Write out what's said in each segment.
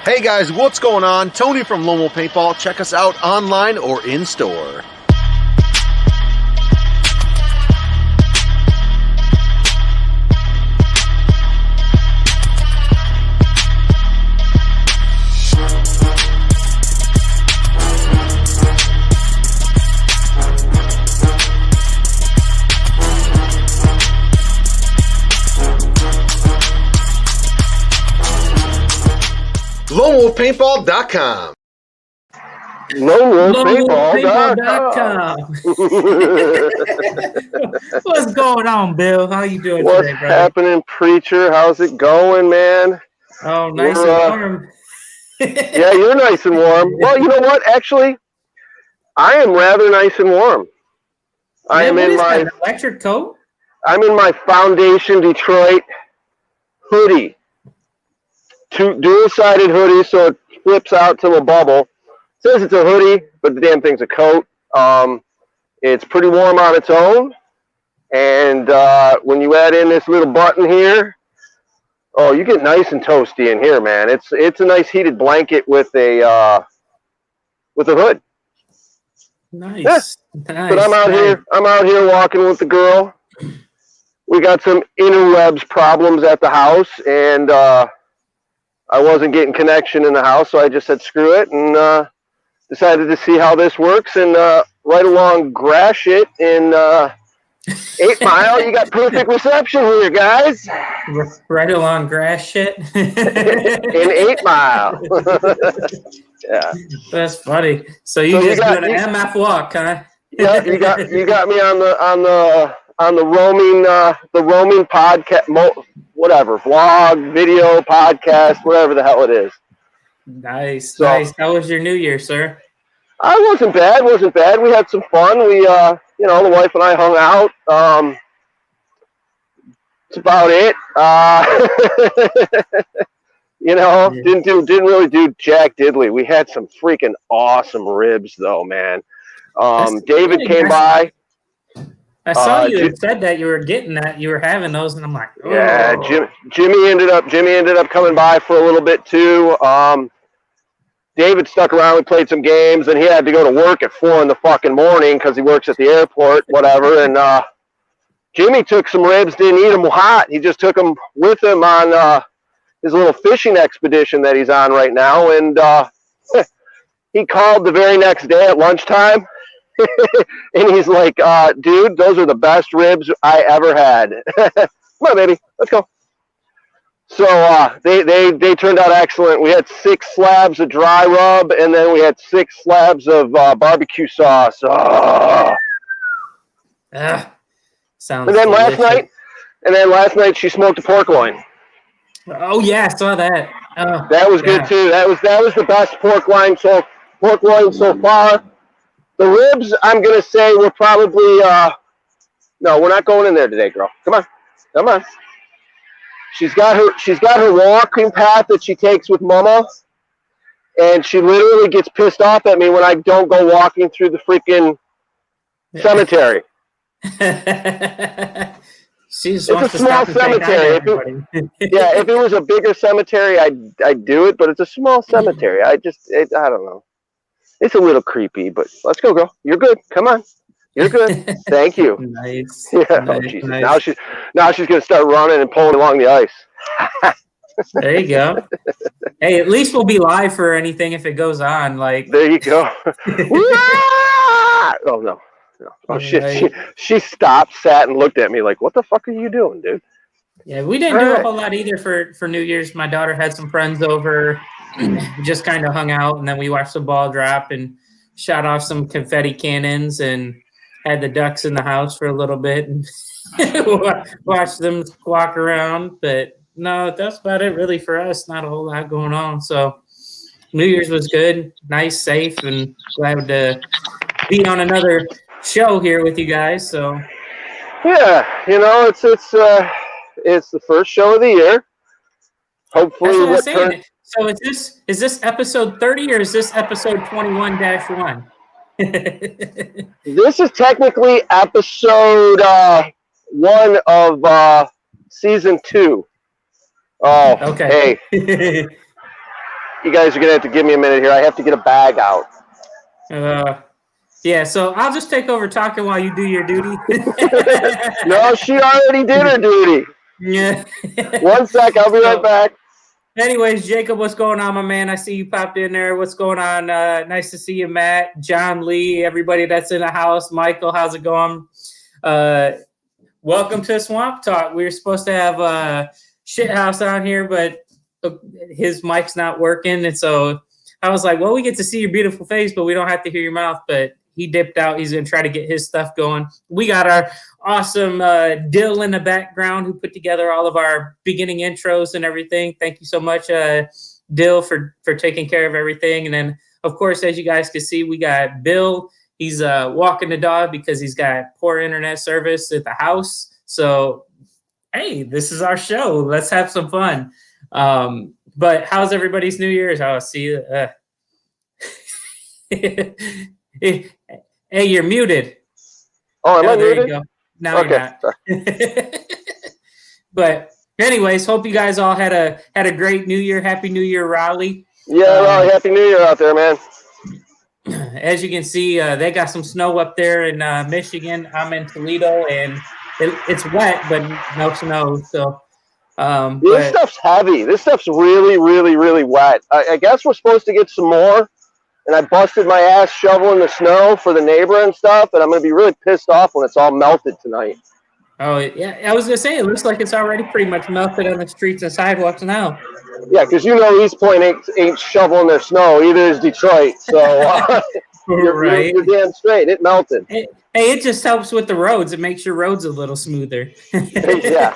Hey guys, what's going on? Tony from Lomo Paintball. Check us out online or in store. LoneWolfPaintball.com. LoneWolfPaintball.com. What's going on, Bill? How you doing What's today, brother? happening, preacher? How's it going, man? Oh, nice and warm. Yeah, you're nice and warm. Well, you know what? Actually, I am rather nice and warm. I am in my electric coat. I'm in my Foundation Detroit hoodie. Dual-sided hoodie, so it flips out to a bubble. It says it's a hoodie, but the damn thing's a coat. It's pretty warm on its own, and when you add in this little button here, oh, you get nice and toasty in here, man. It's a nice heated blanket with a hood. Nice, yeah. Nice. But I'm out here walking with the girl. We got some interwebs problems at the house, and I wasn't getting connection in the house, so I just said screw it and decided to see how this works. And right along Gratiot in 8 Mile, you got perfect reception here, guys. Right along Gratiot in 8 Mile. Yeah, that's funny. So you just doing an MF walk, huh? Yeah, you got me on the roaming podcast, whatever, vlog, video, podcast, whatever the hell it is. Nice, nice. How was your New Year, sir? I wasn't bad. We had some fun. We, the wife and I hung out. That's about it. Didn't really do jack diddly. We had some freaking awesome ribs, though, man. David came by. I saw you had said that you were getting that, you were having those, and I'm like, oh. Yeah, Jimmy ended up coming by for a little bit too. David stuck around. We played some games, and he had to go to work at 4 in the fucking morning because he works at the airport, whatever. And Jimmy took some ribs, didn't eat them hot. He just took them with him on his little fishing expedition that he's on right now. And he called the very next day at lunchtime. And he's like, dude, those are the best ribs I ever had. Come on, baby, let's go. So they turned out excellent. We had 6 slabs of dry rub, and then we had 6 slabs of barbecue sauce. Sounds and then delicious. last night she smoked a pork loin. Oh yeah, I saw that. Oh, that was good too. That was the best pork loin so far. The ribs, I'm gonna say, were probably no, we're not going in there today, girl. Come on. She's got her walking path that she takes with Mama, and she literally gets pissed off at me when I don't go walking through the freaking cemetery. It's a small cemetery. If it was a bigger cemetery, I'd do it, but it's a small cemetery. I don't know. It's a little creepy, but let's go, girl. You're good. Come on. You're good. Thank you. Nice. Yeah. Nice, Oh, Jesus. nice. Now she's gonna start running and pulling along the ice. There you go. Hey, at least we'll be live for anything if it goes on. Like there you go. Oh no. Oh shit. She stopped, sat, and looked at me like, "What the fuck are you doing, dude?" Yeah, we didn't do a whole lot either for New Year's. My daughter had some friends over. We just kind of hung out, and then we watched the ball drop and shot off some confetti cannons and had the ducks in the house for a little bit and watched them squawk around. But no, that's about it really for us. Not a whole lot going on. So New Year's was good, nice, safe, and glad to be on another show here with you guys. So Yeah, it's the first show of the year. Hopefully, that's what I was saying. So is this episode 30 or is this episode 21-1? This is technically episode 1 of season 2. Oh, okay. Hey. You guys are going to have to give me a minute here. I have to get a bag out. Yeah, so I'll just take over talking while you do your duty. No, she already did her duty. Yeah. 1 sec, I'll be right back. Anyways, Jacob, what's going on, my man? I see you popped in there. What's going on? Nice to see you, Matt, John Lee, everybody that's in the house. Michael, how's it going? Welcome to Swamp Talk. We were supposed to have Shithouse on here, but his mic's not working. And so I was like, well, we get to see your beautiful face, but we don't have to hear your mouth. But he dipped out. He's going to try to get his stuff going. We got our awesome Dill in the background who put together all of our beginning intros and everything. Thank you so much, Dill, for taking care of everything. And then, of course, as you guys can see, we got Bill. He's walking the dog because he's got poor internet service at the house. So, hey, this is our show. Let's have some fun. But how's everybody's New Year's? Oh, see, hey, you're muted. Oh, am I there muted? You go. Now okay. You're not. But anyways, hope you guys all had a great New Year. Happy New Year, Raleigh. Yeah, well, Happy New Year out there, man. As you can see, they got some snow up there in Michigan. I'm in Toledo, and it's wet, but no snow. So this stuff's heavy. This stuff's really, really, really wet. I guess we're supposed to get some more, and I busted my ass shoveling the snow for the neighbor and stuff, and I'm going to be really pissed off when it's all melted tonight. Oh, yeah. I was going to say, it looks like it's already pretty much melted on the streets and sidewalks now. Yeah, because East Point ain't shoveling their snow. Either is Detroit. So you're damn straight. It melted. Hey, it just helps with the roads. It makes your roads a little smoother. Yeah.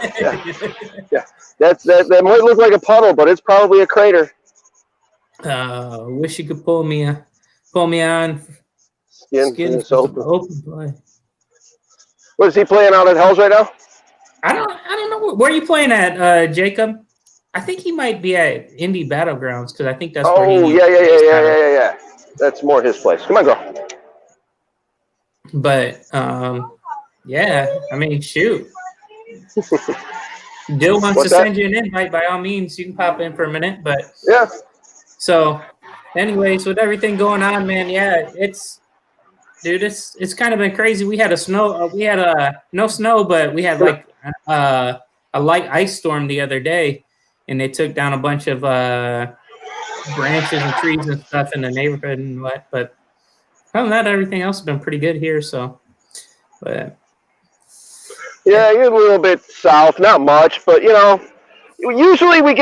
That might look like a puddle, but it's probably a crater. Wish you could pull me on. Skin open play. What is he playing out at Hell's right now? I don't know. Where are you playing at, Jacob? I think he might be at Indie Battlegrounds because I think that's where he yeah. That's more his place. Come on, girl. But yeah, I mean, shoot. Dill wants to send you an invite. By all means, you can pop in for a minute. But yeah. So, anyways, with everything going on, man, yeah, it's kind of been crazy. We had no snow, but we had like a light ice storm the other day, and they took down a bunch of branches and trees and stuff in the neighborhood and what. But other than that, everything else has been pretty good here. So, but yeah, you're a little bit south, not much, but usually we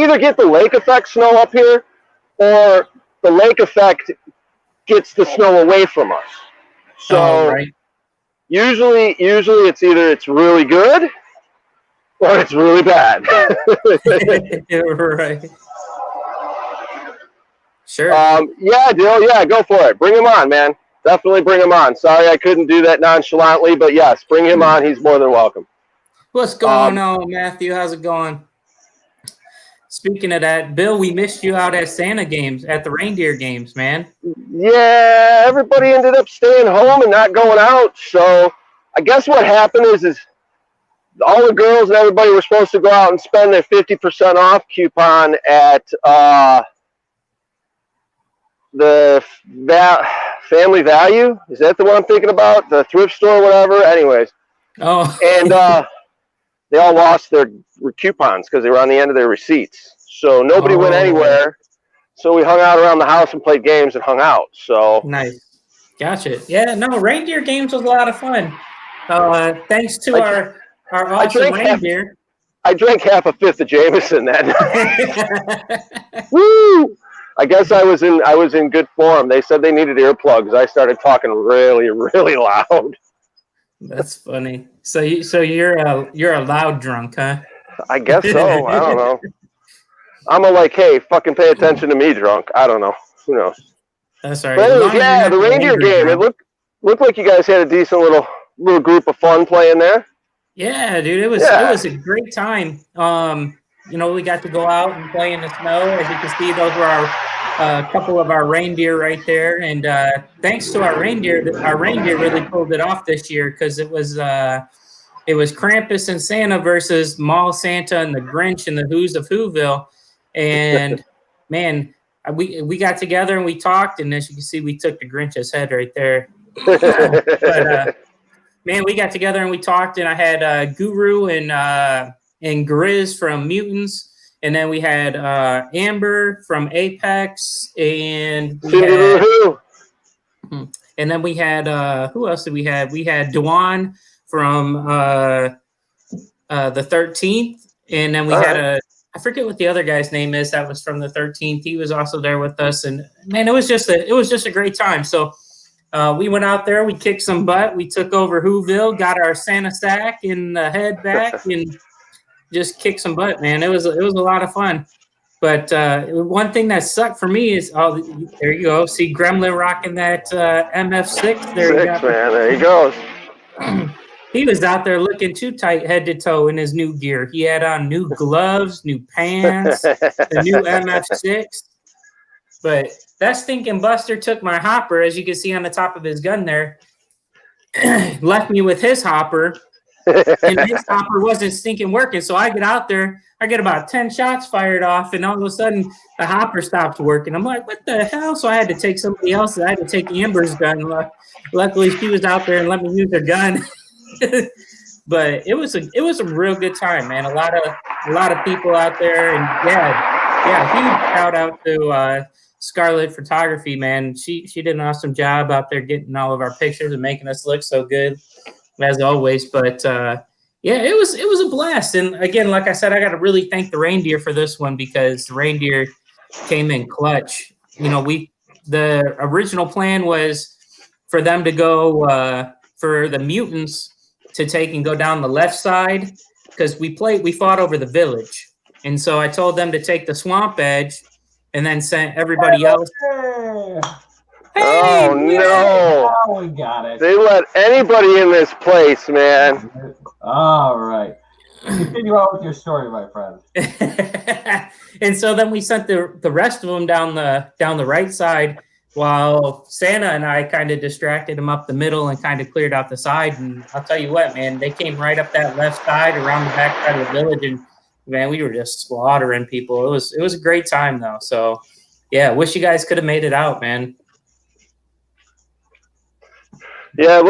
either get the lake effect snow up here, or the lake effect gets the snow away from us. So usually it's either it's really good or it's really bad. Right. Sure. Yeah, Dill. Yeah, go for it. Bring him on, man. Definitely bring him on. Sorry I couldn't do that nonchalantly, but yes, bring him on. He's more than welcome. What's going on, Matthew? How's it going? Speaking of that, Bill, we missed you out at Santa games, at the reindeer games, man. Yeah, everybody ended up staying home and not going out. So I guess what happened is all the girls and everybody were supposed to go out and spend their 50% off coupon at the Family Value. Is that the one I'm thinking about? The thrift store, whatever. Anyways. Oh. And they all lost their coupons because they were on the end of their receipts. So nobody went anywhere. So we hung out around the house and played games and hung out. So nice. Gotcha. Yeah, no, reindeer games was a lot of fun. Thanks to our awesome reindeer. I drank half a fifth of Jameson that night. Woo! I guess I was in good form. They said they needed earplugs. I started talking really, really loud. That's funny. So you're a loud drunk, huh? I guess so. I don't know. I'm a like, hey, fucking pay attention to me, drunk. I don't know. Who knows? That's all right. But As anyways, long as you're yeah, not the reindeer angry game. drunk. It looked like you guys had a decent little group of fun playing there. Yeah, dude, it was a great time. We got to go out and play in the snow. As you can see, those were our couple of our reindeer right there. And thanks to our reindeer really pulled it off this year because it was Krampus and Santa versus Mall Santa and the Grinch and the Who's of Whoville. And man, we got together and we talked, and as you can see, we took the Grinch's head right there. But man, we got together and we talked, and I had Guru and Grizz from Mutants, and then we had Amber from Apex, and we had who else did we have? We had Dwan from the 13th, and then we had I forget what the other guy's name is that was from the 13th. He was also there with us, and man, it was just a great time. So we went out there, we kicked some butt, we took over Whoville, got our Santa sack and the head back, and just kicked some butt, man. It was a lot of fun. But one thing that sucked for me is, there you go. See Gremlin rocking that MF6. There he goes. He was out there looking too tight head to toe in his new gear. He had on new gloves, new pants, the new MF6. But that stinking Buster took my hopper, as you can see on the top of his gun there, left me with his hopper, and his hopper wasn't stinking working. So I get out there, I get about 10 shots fired off, and all of a sudden the hopper stops working. I'm like, what the hell? So I had to take somebody else's. I had to take Amber's gun. Luckily, she was out there and let me use her gun. But it was a real good time, man. A lot of people out there, and yeah, huge shout out to Scarlet Photography, man. She did an awesome job out there getting all of our pictures and making us look so good, as always. But yeah, it was a blast. And again, like I said, I got to really thank the reindeer for this one because the reindeer came in clutch. The original plan was for them to go for the mutants to take and go down the left side because we fought over the village. And so I told them to take the swamp edge and then sent everybody else. Hey, no. Oh, we got it. They let anybody in this place, man. All right. Continue on with your story, my friend. And so then we sent the rest of them down the right side while Santa and I kind of distracted them up the middle and kind of cleared out the side. And I'll tell you what, man, they came right up that left side around the back side of the village, and man, we were just slaughtering people. It was a great time though. So yeah, wish you guys could have made it out, man. Yeah,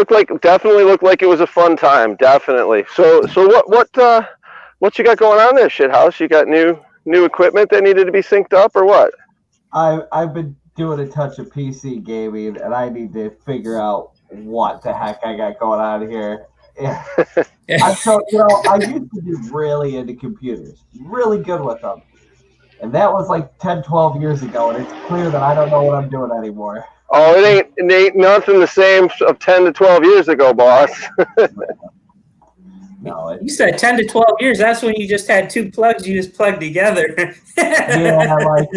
definitely looked like it was a fun time, definitely. So what you got going on there, Shithouse? You got new equipment that needed to be synced up or what? I've been doing a touch of PC gaming, and I need to figure out what the heck I got going on here. Yeah. So, I used to be really into computers, really good with them. And that was like 10, 12 years ago, and it's clear that I don't know what I'm doing anymore. Oh, it ain't nothing the same of 10 to 12 years ago, boss. No, you said 10 to 12 years. That's when you just had two plugs you just plugged together. Yeah, like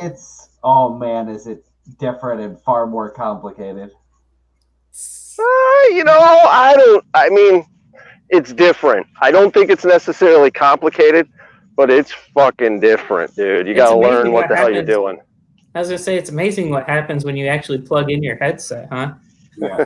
it's oh man, is it different and far more complicated? I mean, it's different. I don't think it's necessarily complicated, but it's fucking different, dude. You got to learn what the hell you're doing. I was going to say, it's amazing what happens when you actually plug in your headset, huh? Yeah.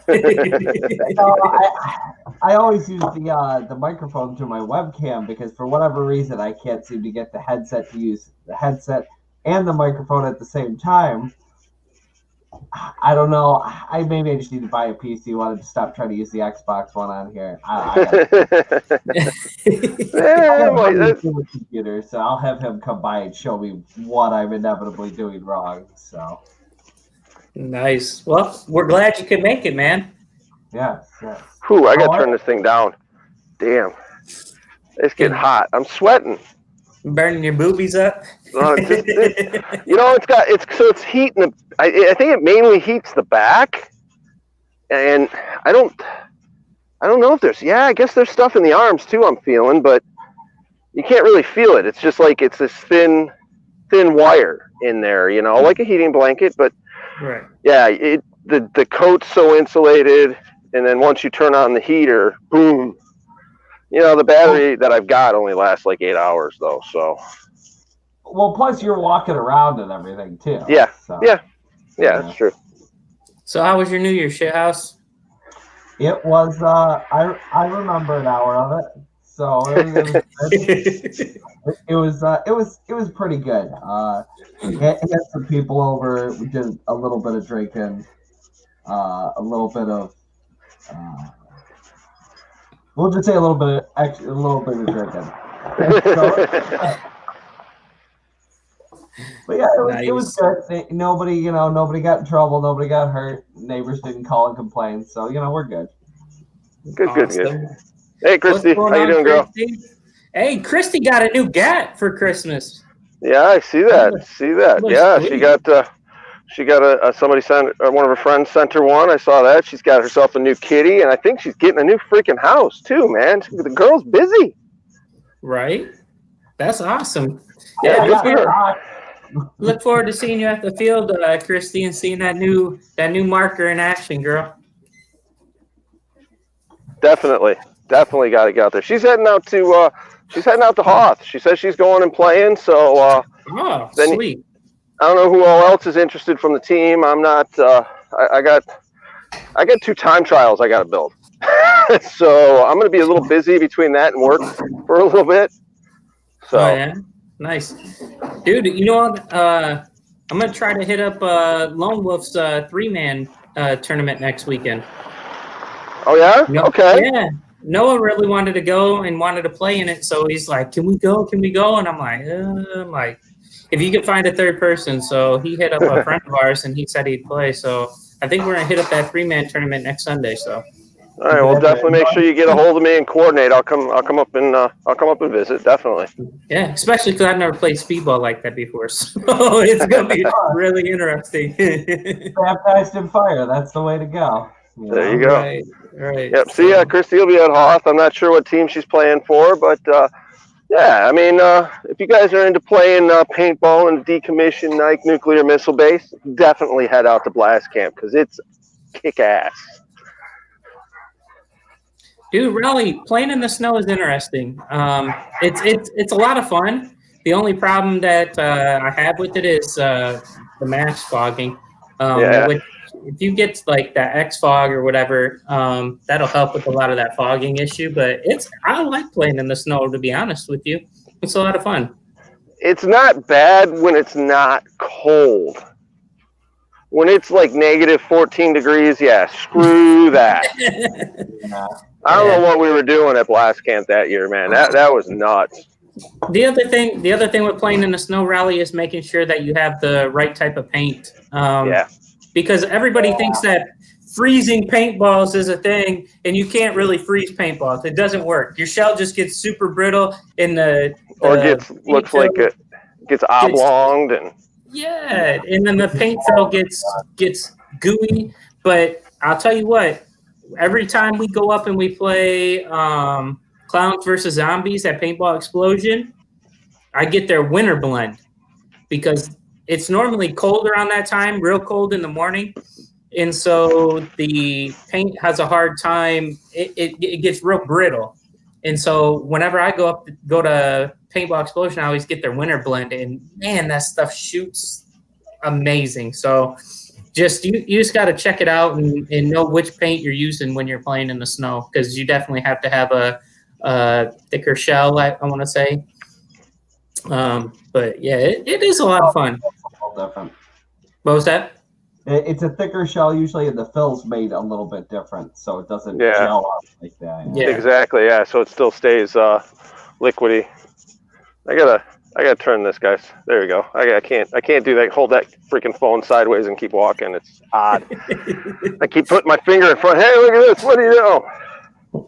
I always use the microphone to my webcam because for whatever reason I can't seem to get the headset to use the headset and the microphone at the same time. I don't know. Maybe I just need to buy a PC. Wanted to stop trying to use the Xbox One on here. I have a computer, so I'll have him come by and show me what I'm inevitably doing wrong. So nice. Well, we're glad you could make it, man. Yeah. Whew, I got to turn this thing down. Damn, it's getting hot. I'm sweating. Burning your boobies up. It's heating. I think it mainly heats the back, and I don't I don't know if there's. Yeah, I guess there's stuff in the arms too. I'm feeling, but you can't really feel it. It's just like it's this thin wire in there, you know, like a heating blanket. But Right. yeah, the coat's so insulated, and then once you turn on the heater, boom. You know, the battery that I've got only lasts like 8 hours though. So. Well, plus you're walking around and everything too. Yeah. So, Yeah, that's true. So how was your New Year's, shithouse? It was. I remember an hour of it. So it was pretty good. Had some people over. We did a little bit of drinking, a little bit of. We'll just say a little bit of drinking. But yeah, it was good. Nobody got in trouble. Nobody got hurt. Neighbors didn't call and complain. So we're good. Good. Hey, Christy, how you doing, girl? Hey, Christy got a new gat for Christmas. Yeah, I see that. Yeah, Sweet. she got somebody sent, or one of her friends sent her one. I saw that. She's got herself a new kitty, and I think she's getting a new freaking house too, man. The girl's busy. Right? That's awesome. Yeah, good for her. Look forward to seeing you at the field, Christy, and seeing that new marker in action, girl. Definitely got to get out there. She's heading out to Hoth. She says she's going and playing. So sweet. I don't know who all else is interested from the team. I'm not. I got 2 time trials I got to build. So I'm going to be a little busy between that and work for a little bit. So yeah. Nice, dude. You know what? I'm going to try to hit up Lone Wolf's 3-man tournament next weekend. Oh yeah? Okay. Yeah. Noah really wanted to go and wanted to play in it, so he's like, "Can we go? Can we go?" And I'm like, if you could find a third person. So he hit up a friend of ours, and he said he'd play. So I think we're gonna hit up that 3-man tournament next Sunday. So. All right. Well, definitely make sure you get a hold of me and coordinate. I'll come up and visit. Definitely. Yeah, especially because I've never played speedball like that before, so it's gonna be really interesting. Baptized in fire. That's the way to go. There you go. Right. Yep. See, Christy will be at Hoth. I'm not sure what team she's playing for, but yeah, I mean, if you guys are into playing paintball and decommissioned Nike nuclear missile base, definitely head out to Blast Camp because it's kick ass. Dude, really, playing in the snow is interesting. It's a lot of fun. The only problem that I have with it is the max fogging. If you get like that X fog or whatever, that'll help with a lot of that fogging issue. But I like playing in the snow, to be honest with you. It's a lot of fun. It's not bad when it's not cold. When it's like negative 14 degrees, yeah, screw that. I don't know what we were doing at Blast Camp that year, man. That was nuts. The other thing with playing in the snow rally is making sure that you have the right type of paint. Because everybody thinks that freezing paintballs is a thing, and you can't really freeze paintballs. It doesn't work. Your shell just gets super brittle, and looks like it gets oblonged and. Yeah, and then the paint cell gets gooey. But I'll tell you what, every time we go up and we play Clowns versus Zombies at Paintball Explosion, I get their winter blend because it's normally cold around that time, real cold in the morning. And so the paint has a hard time. It gets real brittle. And so whenever I go to Paintball Explosion, I always get their winter blend, and man, that stuff shoots amazing. So you just got to check it out and know which paint you're using when you're playing in the snow, because you definitely have to have a thicker shell, I want to say. But yeah, it is a lot of fun. Different. What was that? It's a thicker shell usually, and the fill's made a little bit different, so it doesn't gel up like that. Yeah. Exactly. Yeah. So it still stays liquidy. I gotta turn this, guys. There we go. I can't do that. Hold that freaking phone sideways and keep walking. It's odd. I keep putting my finger in front. Hey, look at this. What do you know?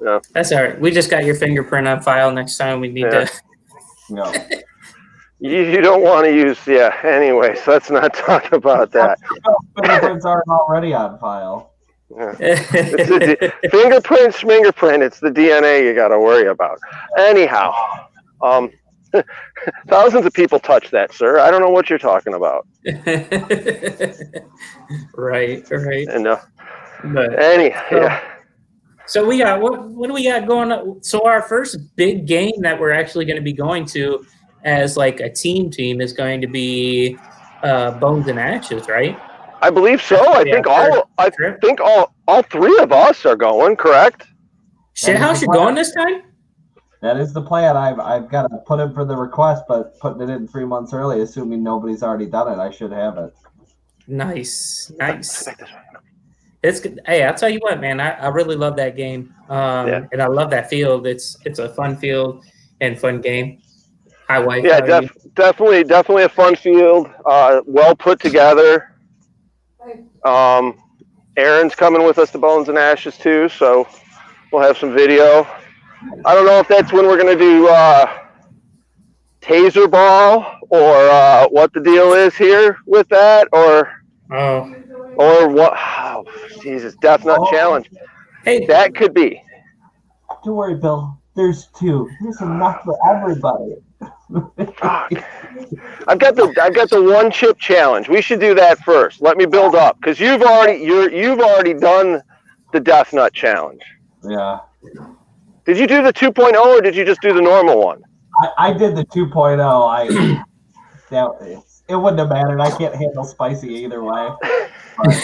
Yeah. That's all right. We just got your fingerprint on file. Next time we need to. No. You don't want to use, Anyways, let's not talk about that. Fingerprints aren't already on file. Yeah. Fingerprint, schmingerprint. It's the DNA you got to worry about. Anyhow, thousands of people touch that, sir. I don't know what you're talking about. Right. And But yeah. So we got what do we got going on? So our first big game that we're actually going to be going to as like a team is going to be Bones and Ashes, right? I believe so. I think all three of us are going, correct? Shithouse, you're going this time? That is the plan. I've got to put in for the request, but putting it in 3 months early, assuming nobody's already done it, I should have it. Nice. It's good. Hey, I'll tell you what, man. I really love that game, and I love that field. It's a fun field and fun game. Hi, wife. Yeah, definitely a fun field. Well put together. Aaron's coming with us to Bones and Ashes too, so we'll have some video. I don't know if that's when we're going to do taser ball or what the deal is here with that, or what. Oh, Jesus, Death Nut Challenge. Hey, that could be. Don't worry, Bill. There's 2. There's enough for everybody. Fuck. I've got the one chip challenge. We should do that first. Let me build up, because you've already done the Death Nut Challenge. Yeah. Did you do the 2.0 or did you just do the normal one? I did the 2.0. It wouldn't have mattered. I can't handle spicy either way. But,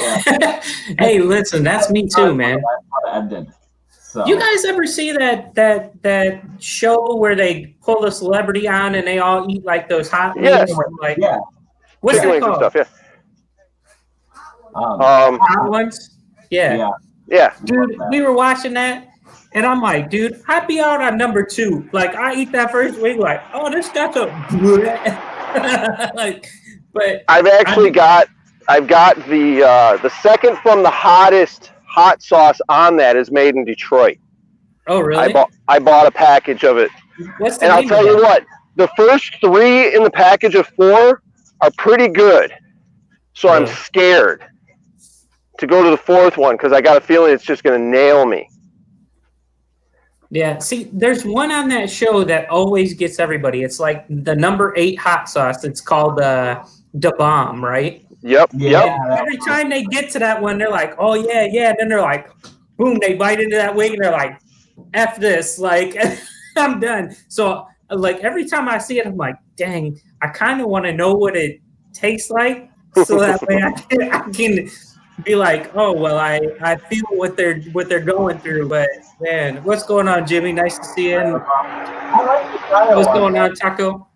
yeah. Hey, listen, that's me too, man. Ended. So. You guys ever see that show where they pull a celebrity on and they all eat like those hot wings? Like, yeah. What's that called? And stuff, hot ones? Yeah. Dude, we were watching that, and I'm like, dude, I'd be out on number 2. Like, I eat that first wing, like, oh, this stuff's a like, but I've got the second from the hottest hot sauce on that is made in Detroit. Oh, really? I bought a package of it. What's the and I'll tell you what, the first 3 in the package of 4 are pretty good. So I'm scared to go to the 4th one because I got a feeling it's just going to nail me. Yeah, see, there's one on that show that always gets everybody. It's like the number 8 hot sauce. It's called Da Bomb, right? Yep. Every time they get to that one, they're like, oh, yeah. And then they're like, boom, they bite into that wing and they're like, F this. Like, I'm done. So, like, every time I see it, I'm like, dang, I kind of want to know what it tastes like so that way I can be like, oh, well, I feel what they're going through. But, man, what's going on, Jimmy? Nice to see you. What's going on, Taco?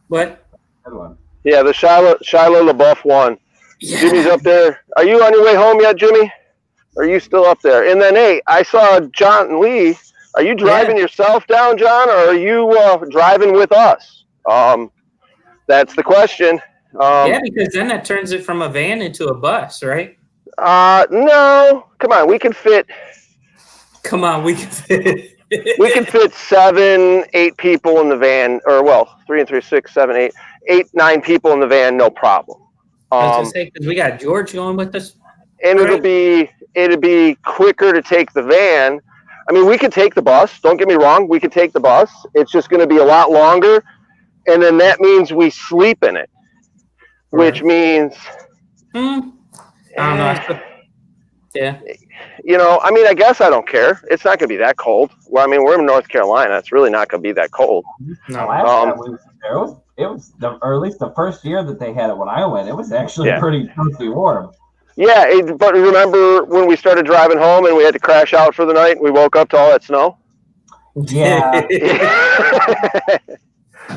What? Good one. Yeah, the Shia LaBeouf one. Yeah. Jimmy's up there. Are you on your way home yet, Jimmy? Or are you still up there? And then, hey, I saw John Lee. Are you driving yourself down, John, or are you driving with us? That's the question. Yeah, because then that turns it from a van into a bus, right? No. Come on, we can fit. We can fit 7, 8 people in the van, or 3 and 3, 6, 7, 8, 9 people in the van, no problem. I was gonna say, because we got George going with us, and it'd be quicker to take the van. I mean, we could take the bus. Don't get me wrong, we could take the bus. It's just going to be a lot longer, and then that means we sleep in it, which means I don't know. Yeah. You know, I mean, I guess I don't care. It's not going to be that cold. Well, I mean, we're in North Carolina. It's really not going to be that cold. No, it was or at least the first year that they had it when I went, it was actually pretty warm. Yeah, but remember when we started driving home and we had to crash out for the night and we woke up to all that snow? Yeah.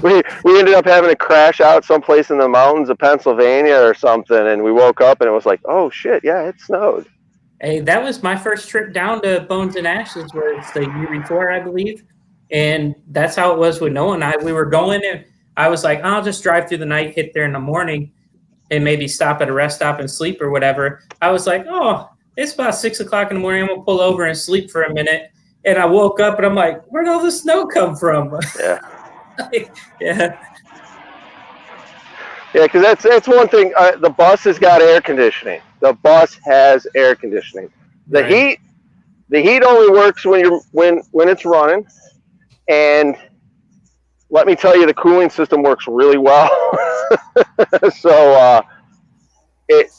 we ended up having to crash out someplace in the mountains of Pennsylvania or something, and we woke up and it was like, oh, shit, yeah, it snowed. Hey, that was my first trip down to Bones and Ashes, where it's the year before, I believe. And that's how it was with Noah and I. We were going, and I was like, I'll just drive through the night, hit there in the morning, and maybe stop at a rest stop and sleep or whatever. I was like, oh, it's about 6 o'clock in the morning. I'm going to pull over and sleep for a minute. And I woke up, and I'm like, where'd all the snow come from? Yeah. Yeah. Yeah, because that's one thing. The bus has got air conditioning. The bus has air conditioning. The heat only works when it's running, and let me tell you, the cooling system works really well. So it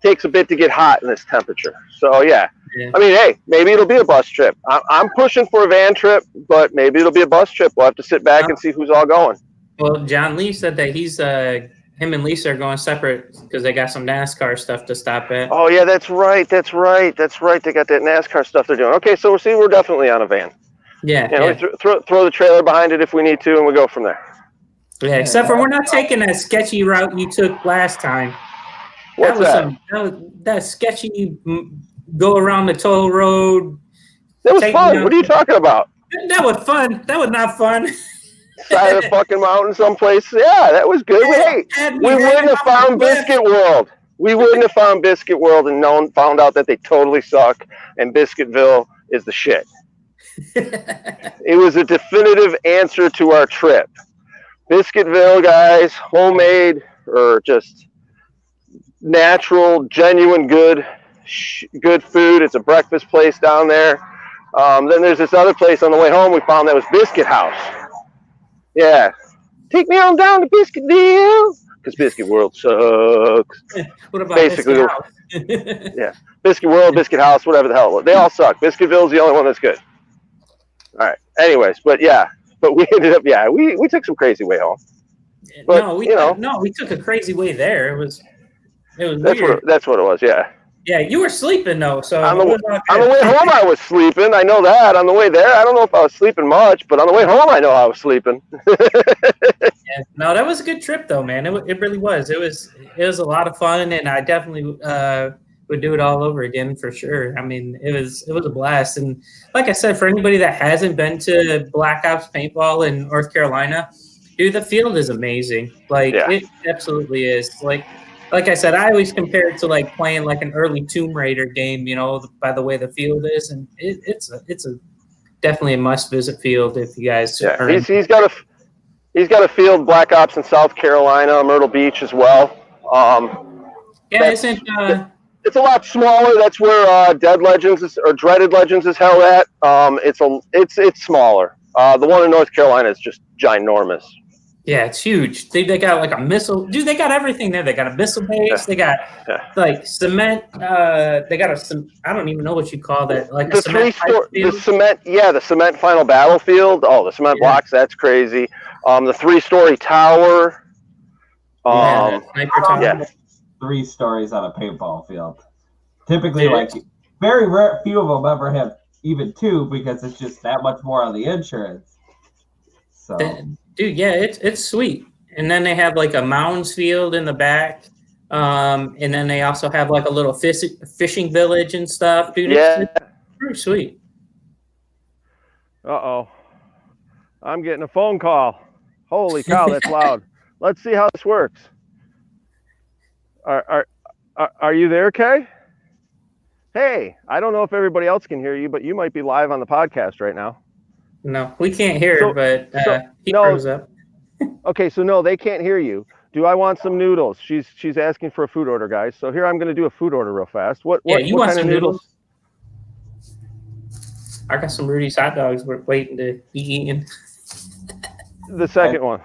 takes a bit to get hot in this temperature. So yeah. I mean, hey, maybe it'll be a bus trip. I'm pushing for a van trip, but maybe it'll be a bus trip. We'll have to sit back and see who's all going. Well, John Lee said that he's him and Lisa are going separate because they got some NASCAR stuff to stop at. Oh yeah, that's right. They got that NASCAR stuff they're doing. Okay, so we're definitely on a van. Yeah. We throw the trailer behind it if we need to, and we go from there. Yeah, except for we're not taking that sketchy route you took last time. What's that? That sketchy go around the toll road. That was fun. What are you talking about? That was fun. That was not fun. Side of the fucking mountain someplace. Yeah, that was good. We wouldn't have found Biscuit World. We wouldn't have found Biscuit World and found out that they totally suck and Biscuitville is the shit. It was a definitive answer to our trip. Biscuitville, guys, homemade or just natural, genuine, good food. It's a breakfast place down there. Then there's this other place on the way home we found that was Biscuit House. Yeah. Take me on down to Biscuitville because Biscuit World sucks. What about basically? Biscuit House? Yeah. Biscuit World, Biscuit House, whatever the hell. They all suck. Biscuitville's the only one that's good. All right. Anyways, but we ended up, we took some crazy way home. But, we took a crazy way there. It was weird. That's what it was, yeah. Yeah, you were sleeping though. So on the way home, I was sleeping. I know that. On the way there, I don't know if I was sleeping much, but on the way home, I know I was sleeping. Yeah, no, that was a good trip though, man. It really was. It was a lot of fun, and I definitely would do it all over again for sure. I mean, it was a blast, and like I said, for anybody that hasn't been to Black Ops Paintball in North Carolina, dude, the field is amazing. It absolutely is. Like I said, I always compare it to like playing like an early Tomb Raider game, by the way the field is, and it's definitely a must visit field if you guys. Yeah, he's got a field Black Ops in South Carolina, Myrtle Beach as well. It's a lot smaller. That's where Dreaded Legends is held at. It's smaller. The one in North Carolina is just ginormous. Yeah, it's huge. They got like a missile. Dude, they got everything there. They got a missile base. Yeah. They got like cement. They got I don't even know what you call that. Like the cement final battlefield. Oh, the cement blocks. That's crazy. The 3-story tower. The sniper tower. Yeah. 3 stories on a paintball field. Typically, very rare. Few of them ever have even 2 because it's just that much more on the insurance. So. Dude, yeah, it's sweet. And then they have like a mounds field in the back. And then they also have like a little fishing village and stuff. Dude, it's pretty sweet. Uh-oh. I'm getting a phone call. Holy cow, that's loud. Let's see how this works. Are you there, Kay? Hey, I don't know if everybody else can hear you, but you might be live on the podcast right now. No, we can't hear, but he froze up. Okay, so no, they can't hear you. Do I want some noodles? She's asking for a food order, guys. So here I'm going to do a food order real fast. What want kind some of noodles? I got some Rudy's hot dogs. We're waiting to be eaten. The second one.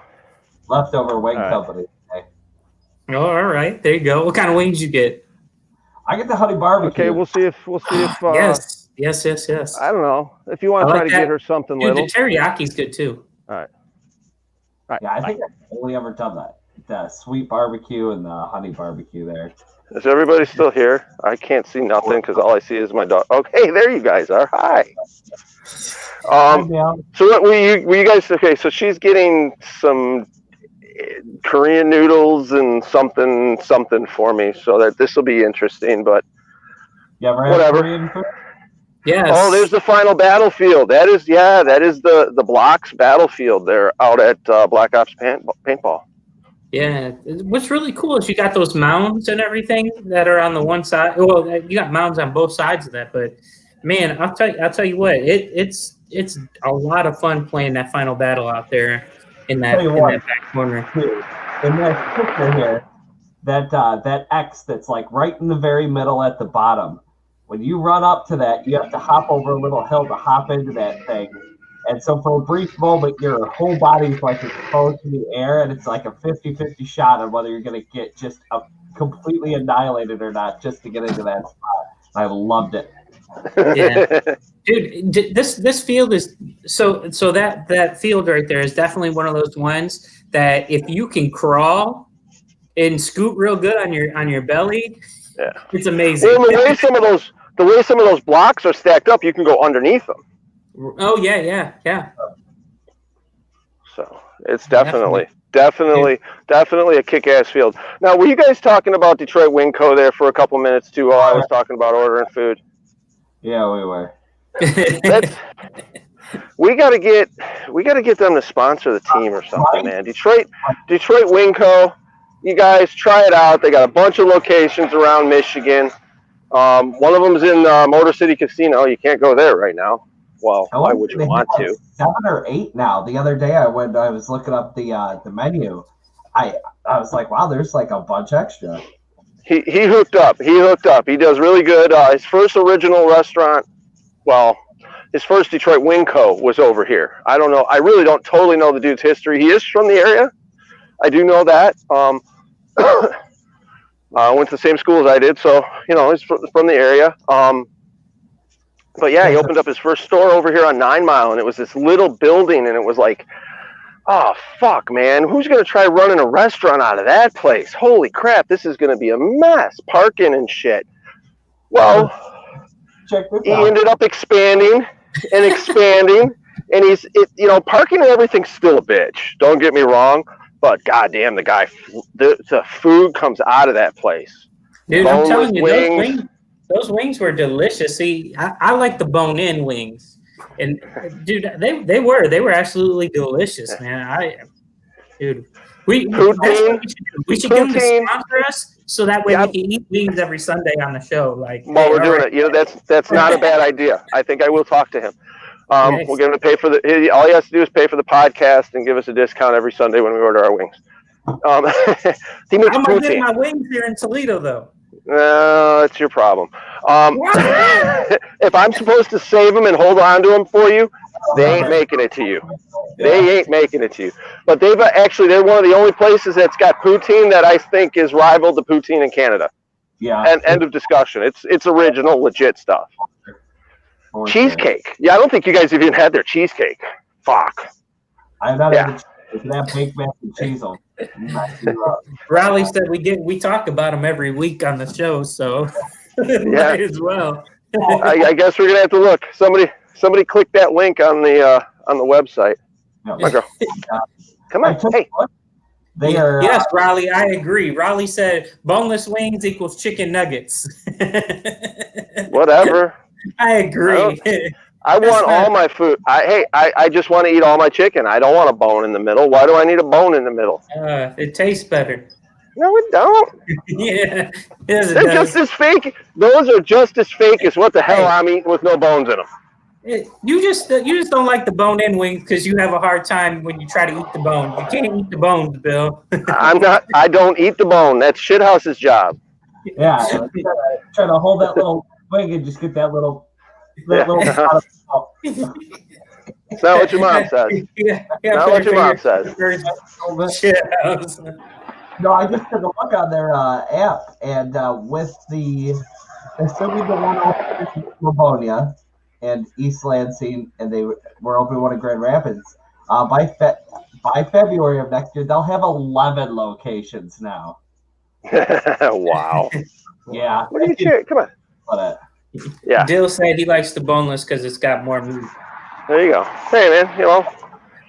Leftover wing company. Oh, all right. There you go. What kind of wings you get? I get the honey barbecue. Okay, we'll see if Yes. I don't know. If you want to try to get her something little. The teriyaki's good too. All right. Yeah, I think I've only ever done that. The sweet barbecue and the honey barbecue there. Is everybody still here? I can't see nothing because all I see is my dog. Okay, there you guys are. Hi. So what were you guys? Okay, so she's getting some Korean noodles and something for me, so that this will be interesting. But whatever. Korean food? Yes. Oh, there's the final battlefield. That is the blocks battlefield there out at Black Ops Paintball. Yeah, what's really cool is you got those mounds and everything that are on the one side. Well, you got mounds on both sides of that, but man, I'll tell you what, it's a lot of fun playing that final battle out there in that back corner. In that picture here, that X that's like right in the very middle at the bottom. When you run up to that, you have to hop over a little hill to hop into that thing. And so for a brief moment, your whole body's like exposed to the air, and it's like a 50-50 shot of whether you're going to get just completely annihilated or not just to get into that spot. I loved it. Yeah. Dude, this field is so that field right there is definitely one of those ones that if you can crawl and scoot real good on your belly, yeah, it's amazing. Well, the way some of those blocks are stacked up, you can go underneath them. Oh yeah. So it's definitely a kick-ass field. Now, were you guys talking about Detroit Winco there for a couple minutes too while I was talking about ordering food? Yeah, we were. We gotta get them to sponsor the team or something, man. Detroit Winco, you guys try it out. They got a bunch of locations around Michigan. One of them is in Motor City Casino. You can't go there right now. Well, why would you want to? 7 or 8 now. The other day I was looking up the menu. I was like, wow, there's like a bunch extra. He hooked up. He does really good. His first original restaurant, well, his first Detroit Winco was over here. I don't know. I really don't totally know the dude's history. He is from the area. I do know that. Went to the same school as I did, so he's from the area. But yeah, he opened up his first store over here on 9 Mile, and it was this little building, and it was like, oh, fuck, man. Who's going to try running a restaurant out of that place? Holy crap, this is going to be a mess. Parking and shit. Well, he ended up expanding, and parking and everything's still a bitch. Don't get me wrong, but goddamn, the food comes out of that place. Dude, I'm telling you, those wings were delicious. See, I like the bone-in wings, and dude, they were absolutely delicious, man. We should get them to sponsor us so that way we can eat wings every Sunday on the show. Like while we're doing it, that's not a bad idea. I think I will talk to him. We'll get him to pay for all he has to do is pay for the podcast and give us a discount every Sunday when we order our wings. He makes I'm poutine. getting my wings here in Toledo, though. No, that's your problem. If I'm supposed to save them and hold on to them for you, they ain't making it to you. They ain't making it to you. But they're one of the only places that's got poutine that I think is rivaled to poutine in Canada. Yeah. And end of discussion. It's original, legit stuff. Cheesecake. Yeah, I don't think you guys have even had their cheesecake. Fuck. I'm not having that baked mac and cheese on. Riley said we talk about them every week on the show, so might as well. I guess we're gonna have to look. Somebody click that link on the website. No. My girl. Come on. Hey. Yes, Riley, I agree. Riley said boneless wings equals chicken nuggets. Whatever. I agree. I want all my food. I just want to eat all my chicken. I don't want a bone in the middle. Why do I need a bone in the middle? It tastes better. No, it don't. Yeah. Yes, They're just as fake. Those are just as fake as what the hell I'm eating with no bones in them. You just don't like the bone-in wings because you have a hard time when you try to eat the bone. You can't eat the bones, Bill. I don't eat the bone. That's Shithouse's job. Yeah, trying to hold that little wing and just get that little. It's not what your mom says. Not what your mom says. No, I just took a look on their app, and with the still the one open in Livonia and East Lansing, and they were open one in Grand Rapids. By February of next year, they'll have 11 locations now. Wow. Yeah. What are you cheering? Come on. Yeah. Dill said he likes the boneless because it's got more meat. There you go. Hey, man,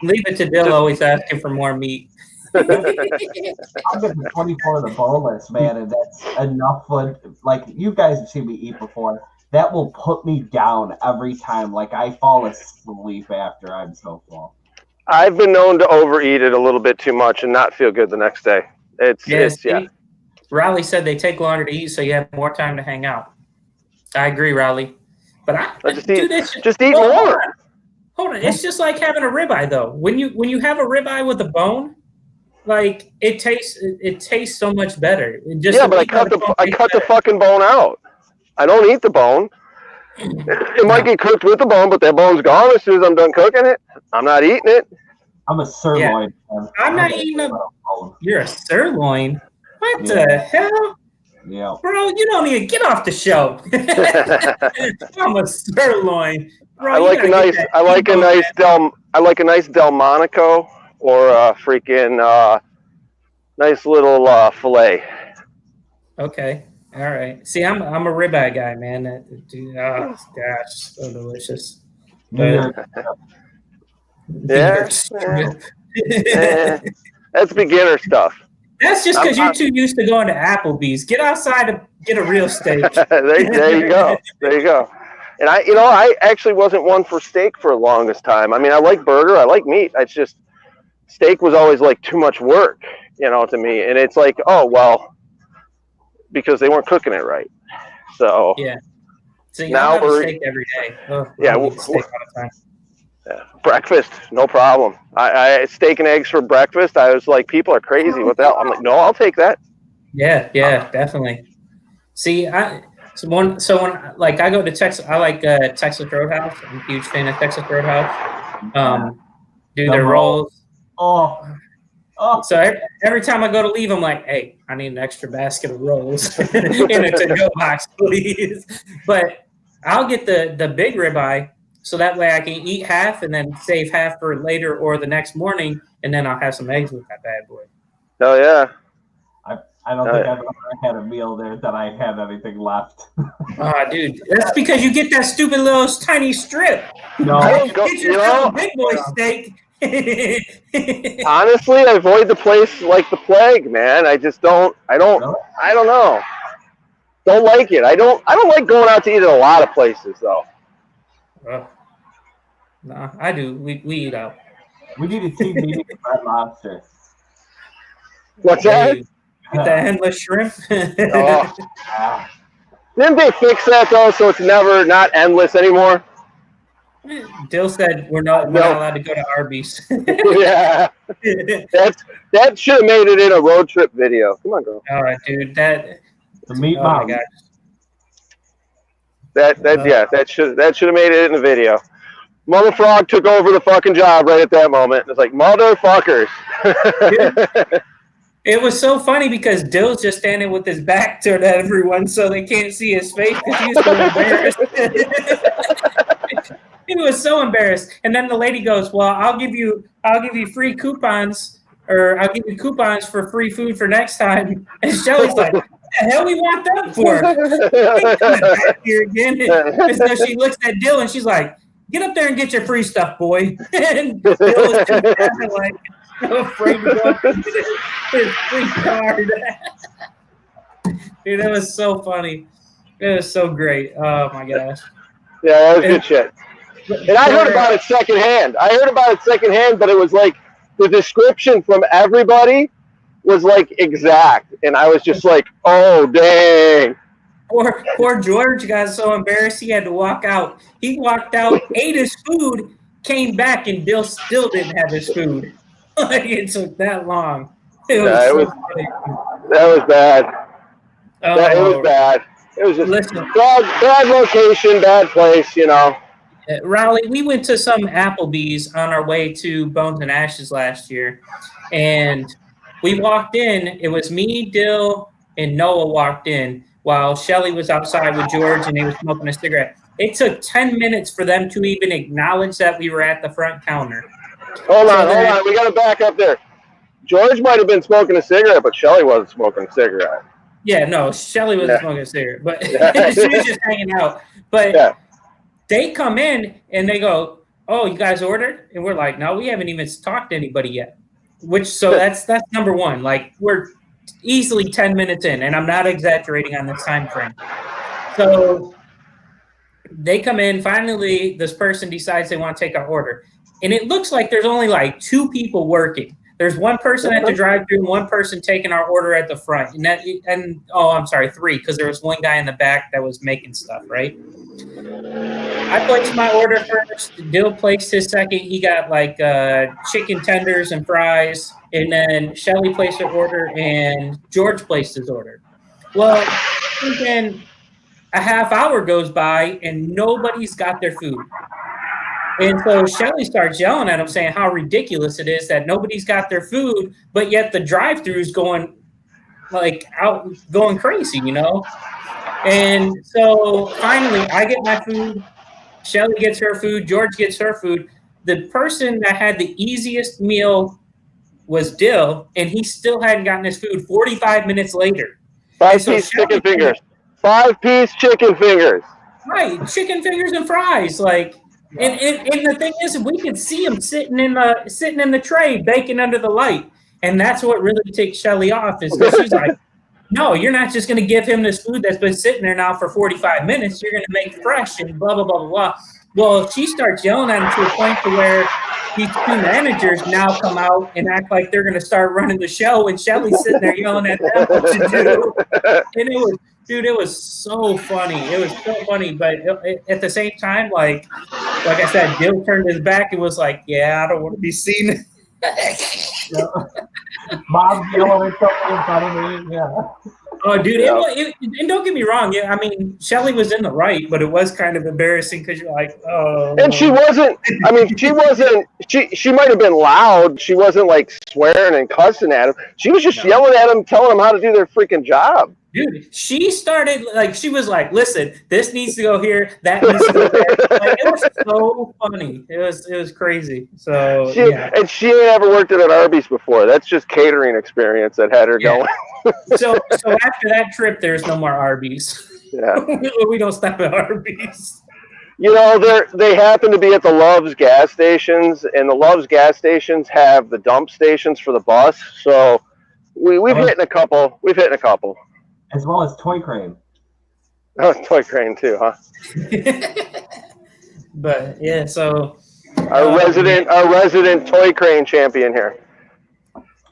Leave it to Dill always asking for more meat. I'm getting 24 of the boneless, man, and that's enough food. Like, you guys have seen me eat before. That will put me down every time. Like, I fall asleep after I'm so full. I've been known to overeat it a little bit too much and not feel good the next day. Yeah. Riley said they take longer to eat, so you have more time to hang out. I agree, Riley. But just eat more. Hold on. It's just like having a ribeye, though. When you have a ribeye with a bone, like it tastes so much better. But I cut the fucking bone out. I don't eat the bone. It might get cooked with the bone, but that bone's gone as soon as I'm done cooking it. I'm not eating it. I'm a sirloin. Yeah. I'm not eating a. You're a sirloin. What the hell? Yeah, bro, you don't need to get off the show. I'm a sirloin. Bro, I like a nice Delmonico or a freaking nice little fillet. Okay. All right. See, I'm a ribeye guy, man. Oh gosh, so delicious. Yeah. That's beginner stuff. That's just because you're too used to going to Applebee's. Get outside and get a real steak. There you go. There you go. And I actually wasn't one for steak for the longest time. I mean, I like burger, I like meat. It's just steak was always like too much work, to me. And it's like, oh well, because they weren't cooking it right. So yeah. So now we're steak every day. Oh, yeah, steak all the time. Yeah, breakfast, no problem. I steak and eggs for breakfast. I was like, people are crazy. What the hell? I'm like, no, I'll take that. Yeah, definitely. See, I go to Texas, I like Texas Roadhouse. I'm a huge fan of Texas Roadhouse. Do their rolls. Oh. So every time I go to leave, I'm like, hey, I need an extra basket of rolls in a to-go box, please. But I'll get the big ribeye. So that way I can eat half and then save half for later or the next morning, and then I'll have some eggs with that bad boy. Oh, yeah. I don't think I've ever had a meal there that I had anything left. Dude, that's because you get that stupid little tiny strip. No, get yourself a big boy steak. Honestly, I avoid the place like the plague, man. I just don't. I don't know. Don't like it. I don't like going out to eat at a lot of places, though. No, I do. We eat out. We need a team meeting with Red Lobster. What's that? Get the endless shrimp. Oh. Didn't they fix that though, so it's never not endless anymore? Dill said we're not allowed to go to Arby's. Yeah, that should have made it in a road trip video. Come on, girl. All right, dude. The meat my God. That should have made it in the video. Mother Frog took over the fucking job right at that moment. It's like, motherfuckers. It was so funny because Dill's just standing with his back toward everyone so they can't see his face because he's so embarrassed. He was so embarrassed. And then the lady goes, well, I'll give you free coupons, or I'll give you coupons for free food for next time. And Shelly's like, what the hell we want them for? Back here again. And so she looks at Dill and she's like, get up there and get your free stuff, boy. And Dill was just like, so afraid to go up and get his free card. Dude, that was so funny. It was so great. Oh my gosh. Yeah, that was good shit. And I heard about it secondhand. But it was like the description from everybody was like exact. And I was just like, oh, dang. Poor George got so embarrassed he had to walk out. He walked out, ate his food, came back, and Bill still didn't have his food. Like, it took that long. It was bad. It was bad. It was just bad location, bad place, Raleigh, we went to some Applebee's on our way to Bones and Ashes last year, and we walked in. It was me, Dill, and Noah walked in while Shelly was outside with George, and they were smoking a cigarette. It took 10 minutes for them to even acknowledge that we were at the front counter. Hold on. We got to back up there. George might have been smoking a cigarette, but Shelly wasn't smoking a cigarette. Yeah, no, Shelly wasn't smoking a cigarette, but she was just hanging out. But they come in and they go, "Oh, you guys ordered?" And we're like, "No, we haven't even talked to anybody yet." That's number one. Like, we're easily 10 minutes in, and I'm not exaggerating on this time frame. So they come in. Finally, this person decides they want to take our order. And it looks like there's only like 2 people working. There's one person at the drive-thru and one person taking our order at the front. I'm sorry, 3, because there was one guy in the back that was making stuff, right? I placed my order first. Dill placed his second. He got like chicken tenders and fries. And then Shelly placed her order and George placed his order. Well, then a half hour goes by and nobody's got their food. And so Shelly starts yelling at him, saying how ridiculous it is that nobody's got their food, but yet the drive-thru's going crazy, you know? And so finally I get my food, Shelly gets her food, George gets her food. The person that had the easiest meal was Dill, and he still hadn't gotten his food 45 minutes later. 5-piece chicken fingers. 5-piece chicken fingers. Right, chicken fingers and fries, like. And the thing is, we could see him sitting in the tray, baking under the light, and that's what really takes Shelly off. Is that she's like, "No, you're not just going to give him this food that's been sitting there now for 45 minutes. You're going to make fresh and blah blah blah blah blah." Well, she starts yelling at him to a point to where these 2 managers now come out and act like they're going to start running the show, and Shelly's sitting there yelling at them what to do. And it was so funny. It was so funny, but at the same time, like I said, Dill turned his back and was like, "Yeah, I don't want to be seen." Mom's yelling at something in front of me. Yeah. Oh, dude, and don't get me wrong. Yeah, I mean, Shelly was in the right, but it was kind of embarrassing because you're like, oh. And she wasn't. I mean, she wasn't. She might have been loud. She wasn't like swearing and cussing at him. She was just yelling at him, telling them how to do their freaking job. Dude, she started she was like, "Listen, this needs to go here, that needs to go there." Like, it was so funny. It was crazy. So and she ain't ever worked at an Arby's before. That's just catering experience that had her going. So after that trip, there's no more Arby's. Yeah, we don't stop at Arby's. You know, they happen to be at the Love's gas stations, and the Love's gas stations have the dump stations for the bus. So we've hit in a couple. We've hit in a couple. As well as Toy Crane. Oh, Toy Crane too, huh? But yeah, so our resident Toy Crane champion here.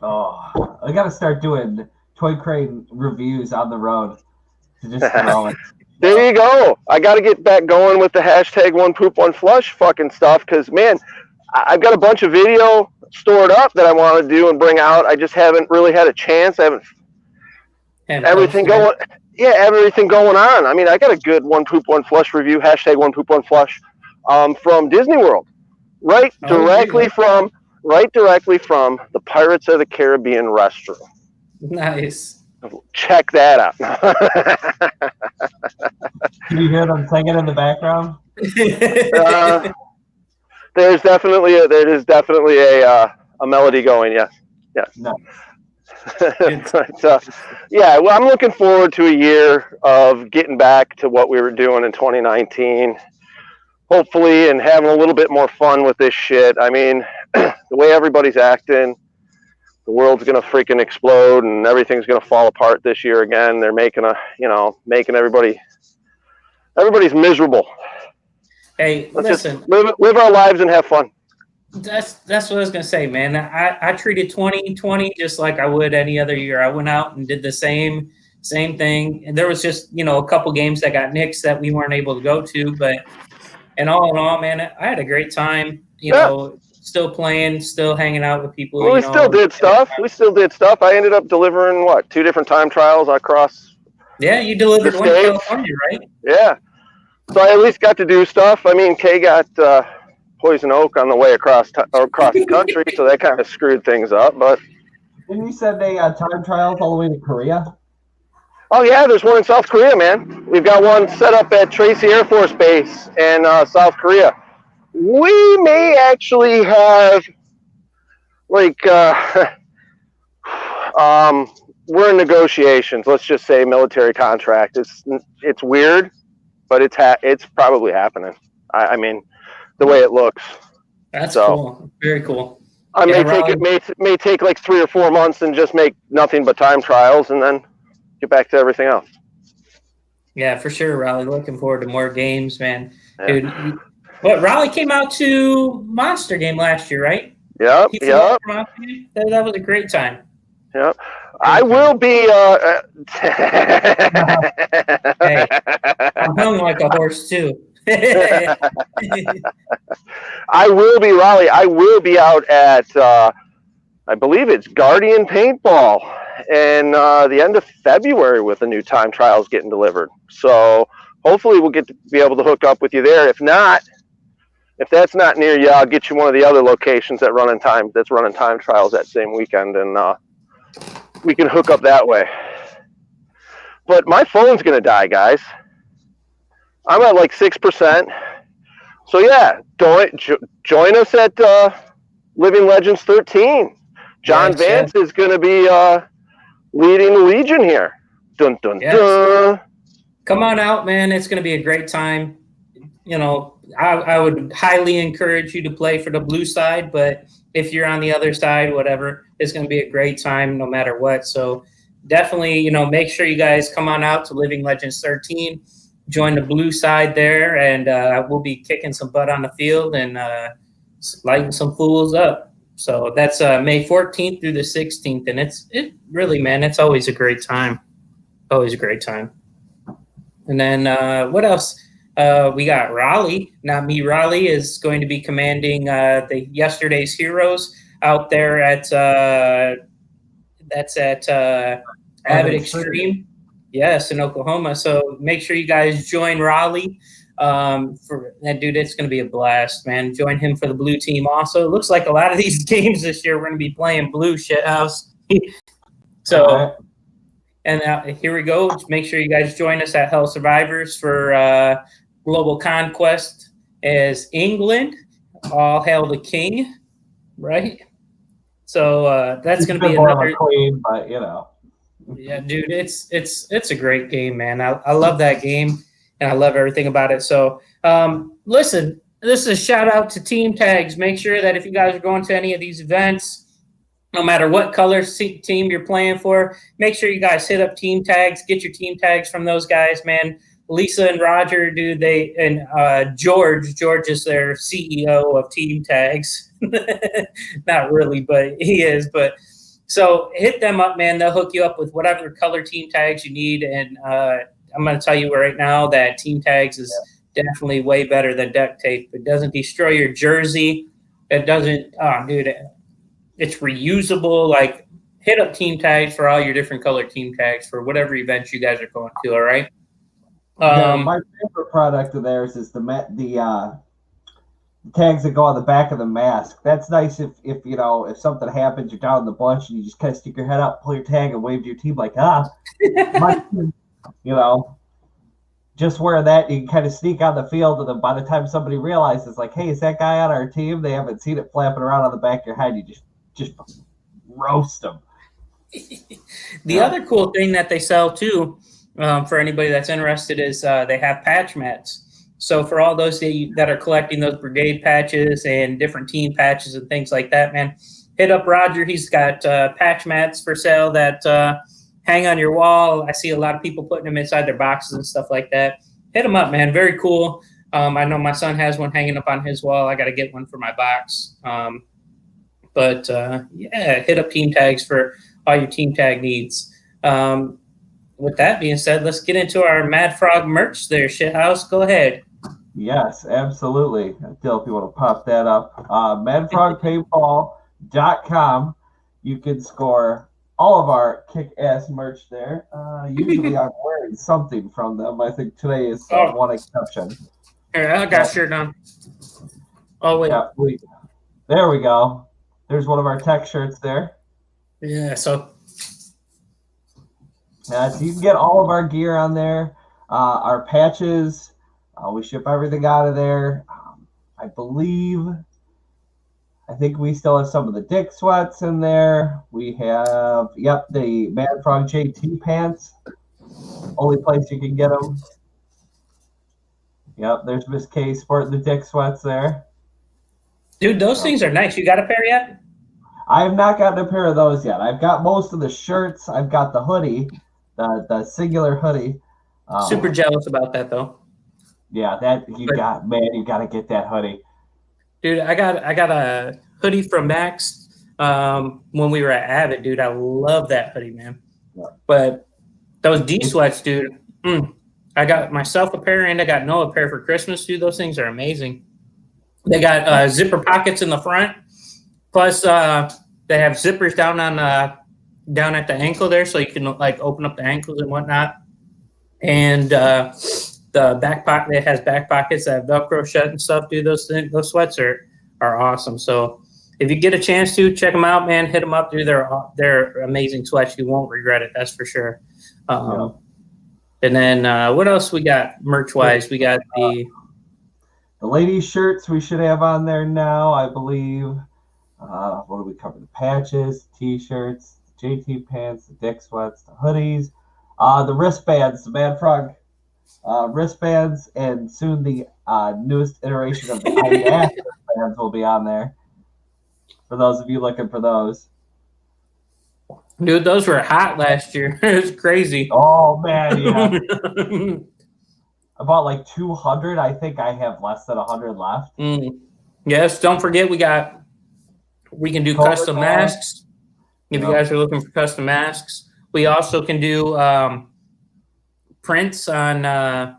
Oh, I gotta start doing Toy Crane reviews on the road to just throw it. There you go. I got to get back going with the hashtag one poop one flush fucking stuff because man, I've got a bunch of video stored up that I want to do and bring out. I just haven't really had a chance. I haven't. Everything going on. I mean, I got a good one poop one flush review, hashtag one poop one flush, from Disney World, right directly from the Pirates of the Caribbean restroom. Nice. Check that out. Can you hear them singing in the background? There's definitely a melody going. Yes. No. But, yeah, well, I'm looking forward to a year of getting back to what we were doing in 2019, hopefully, and having a little bit more fun with this shit. I mean, the way everybody's acting, the world's gonna freaking explode, and everything's gonna fall apart this year again. They're making everybody's miserable. Hey, listen, live our lives and have fun. That's what I was gonna say, man. I treated 2020 just like I would any other year. I went out and did the same thing, and there was just a couple games that got nixed that we weren't able to go to. But in all, man, I had a great time. You know, still playing, still hanging out with people. Well, we still did stuff. I ended up delivering 2 different time trials across. Yeah, you delivered one in California, right? Yeah, so I at least got to do stuff. I mean, Kay got poison oak on the way across the country, so that kind of screwed things up. But didn't you said they time trials all the way to Korea? Oh yeah, there's one in South Korea, man. We've got one set up at Tracy Air Force Base in South Korea. We may actually have we're in negotiations. Let's just say military contract. It's weird, but it's probably happening. I mean, the way it looks. That's cool. Very cool. I may take like 3 or 4 months and just make nothing but time trials and then get back to everything else. Yeah, for sure, Raleigh. Looking forward to more games, man. Yeah. Dude, Raleigh came out to Monster Game last year, right? Yep. That was a great time. Yep. I will be. Hey, I'm hung like a horse too. I will be, Raleigh. I will be out at, I believe it's Guardian Paintball, and the end of February with the new time trials getting delivered. So hopefully we'll get to be able to hook up with you there. If not, if that's not near you, I'll get you one of the other locations that's running time trials that same weekend, and we can hook up that way. But my phone's gonna die, guys. I'm at like 6%. So yeah, join us at Living Legends 13. John Vance is going to be leading the Legion here. Dun dun dun. Come on out, man. It's going to be a great time. You know, I would highly encourage you to play for the blue side, but if you're on the other side, whatever, it's going to be a great time no matter what. So definitely, you know, make sure you guys come on out to Living Legends 13. Join the blue side there, and we'll be kicking some butt on the field and lighting some fools up. So that's May 14th through the 16th, and it really, man, it's always a great time. Always a great time. And then what else? We got Raleigh. Not me. Raleigh is going to be commanding the yesterday's heroes out there at Avid Extreme. Yes, in Oklahoma. So make sure you guys join Raleigh. For that dude, it's going to be a blast, man. Join him for the blue team. Also, it looks like a lot of these games this year we're going to be playing blue shithouse. So, and here we go. Make sure you guys join us at Hell Survivors for Global Conquest as England. All hail the king, right? So that's going to be another queen, but you know. Yeah, dude, it's a great game, man. I love that game, and I love everything about it. So, listen, this is a shout out to Team Tags. Make sure that if you guys are going to any of these events, no matter what color team you're playing for, make sure you guys hit up Team Tags. Get your Team Tags from those guys, man. Lisa and Roger, dude, George is their CEO of Team Tags. Not really, but he is. But so hit them up, man. They'll hook you up with whatever color Team Tags you need. And I'm going to tell you right now that Team Tags is definitely way better than duct tape. It doesn't destroy your jersey. It doesn't, dude, it's reusable. Like, hit up Team Tags for all your different color Team Tags for whatever events you guys are going to, all right? My favorite product of theirs is the tags that go on the back of the mask. That's nice if you know, if something happens, you're down in the bunch and you just kind of stick your head up, pull your tag, and wave to your team like, my team, you know, just wear that. You can kind of sneak on the field, and then by the time somebody realizes, like, hey, is that guy on our team? They haven't seen it flapping around on the back of your head. You just roast them. The other cool thing that they sell too, for anybody that's interested, is they have patch mats. So for all those that are collecting those brigade patches and different team patches and things like that, man, hit up Roger. He's got patch mats for sale that hang on your wall. I see a lot of people putting them inside their boxes and stuff like that. Hit them up, man. Very cool. I know my son has one hanging up on his wall. I got to get one for my box. But yeah, hit up Team Tags for all your Team Tag needs. With that being said, let's get into our Mad Frog merch there, Shithouse. Go ahead. Yes, absolutely. Until if you want to pop that up. MadFrogPaintball.com. You can score all of our kick-ass merch there. Usually I'm wearing something from them. I think today is one exception. Here, I got shirt on. Oh, wait. Yeah, there we go. There's one of our tech shirts there. Yeah, so you can get all of our gear on there. Our patches, we ship everything out of there. I think we still have some of the Dick Sweats in there. We have, the Mad Frog JT pants. Only place you can get them. Yep, there's Miss K sporting the Dick Sweats there. Dude, those things are nice. You got a pair yet? I have not gotten a pair of those yet. I've got most of the shirts. I've got the hoodie, the singular hoodie. Super jealous about that, though. Yeah, you got to get that hoodie. Dude, I got hoodie from Max when we were at Avid, dude. I love that hoodie, man. Yeah. But those D sweats, dude. I got myself a pair and I got Noah a pair for Christmas, dude. Those things are amazing. They got zipper pockets in the front, plus they have zippers down at the ankle there, so you can like open up the ankles and whatnot. And the back pocket, it has back pockets that have Velcro shut and stuff, dude. Those sweats are awesome. So if you get a chance to check them out, man, hit them up, dude. They're amazing sweats. You won't regret it, that's for sure. And then what else we got merch wise? We got the ladies' shirts we should have on there now, I believe. What do we cover? The patches, t-shirts, the JT pants, the Dick sweats, the hoodies, the wristbands, the Mad Frog wristbands, and soon the newest iteration of the Adidas wristbands will be on there. For those of you looking for those. Dude, those were hot last year. It was crazy. Oh, man, yeah. I bought like 200. I think I have less than 100 left. Yes, don't forget we can do custom masks. If you guys are looking for custom masks. We also can do prints on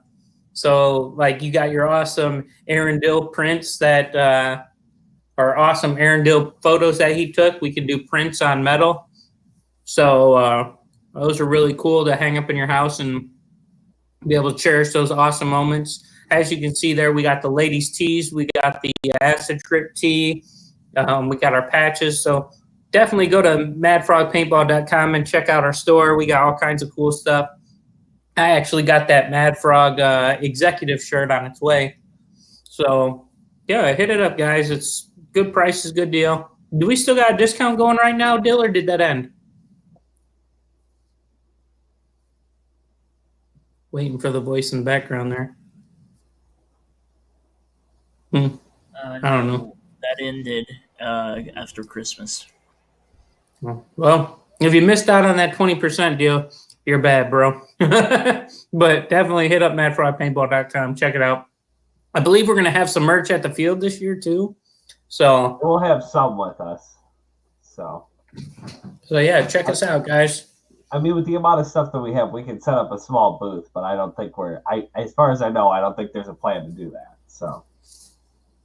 so like you got your awesome Aaron Dill prints that are awesome Aaron Dill photos that he took. We can do prints on metal. So those are really cool to hang up in your house and be able to cherish those awesome moments. As you can see there, we got the ladies' tees. We got the acid trip tee. We got our patches. So definitely go to madfrogpaintball.com and check out our store. We got all kinds of cool stuff. I actually got that Mad Frog executive shirt on its way. So, yeah, hit it up, guys. It's good prices, good deal. Do we still got a discount going right now, Dill, or did that end? Waiting for the voice in the background there. I don't know. That ended after Christmas. Well, if you missed out on that 20% deal, you're bad, bro. But definitely hit up madfrogpaintball.com. Check it out. I believe we're going to have some merch at the field this year, too. So we'll have some with us. So yeah, check us out, guys. I mean, with the amount of stuff that we have, we can set up a small booth, but I don't think as far as I know, I don't think there's a plan to do that. So